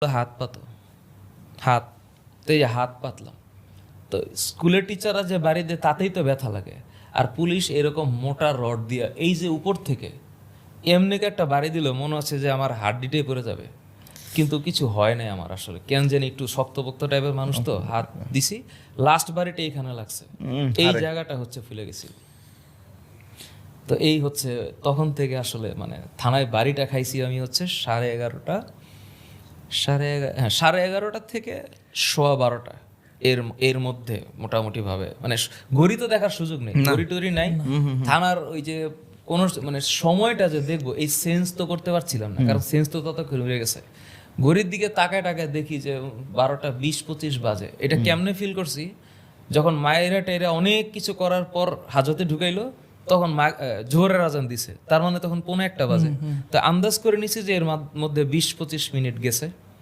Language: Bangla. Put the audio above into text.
হাত পাতো, হাত, তো এই যে হাত পাতলাম, তো স্কুলের টিচাররা যে বাড়ি দেয় তাতেই তো ব্যথা লাগে, আর পুলিশ এরকম মোটা রড দিয়া এই যে উপর থেকে এমনি একটা বাড়ি দিল, মনে হচ্ছে যে আমার হাড্ডিটাই পড়ে যাবে, কিন্তু কিছু হয় নাই আমার। আসলে কেন জানি একটু শক্তপোক্ত টাইপের মানুষ, তো হাত দিছি, লাস্ট বাড়িটা এইখানে লাগছে, এই জায়গাটা হচ্ছে ফুলে গেছি। তো এই হচ্ছে তখন থেকে আসলে মানে থানায় বাড়িটা খাইছি আমি হচ্ছে 11:30, 11:30 থেকে 12:15 এর এর মধ্যে মোটামুটি ভাবে, মানে ঘড়ি তো দেখার সুযোগ নেই, ঘড়ি টড়ি নাই। থানার ওই যে কোন মানে সময়টা যে দেখবো এই সেন্স তো করতে পারছিলাম না, কারণ সেন্স তো ততক্ষণ হয়ে গেছে। ঘড়ির দিকে তাকায় টাকায় দেখি যে 12:20-25 বাজে। এটা কেমনে ফিল করছি, যখন মায়েরা টেরা অনেক কিছু করার পর হাজতে ঢুকাইলো, তখন জোহরের আজান দিছে, তার মানে তখন 1:45 বাজে। তো আন্দাজ করে নিছি যে এর মধ্যে 20-25 মিনিট গেছে।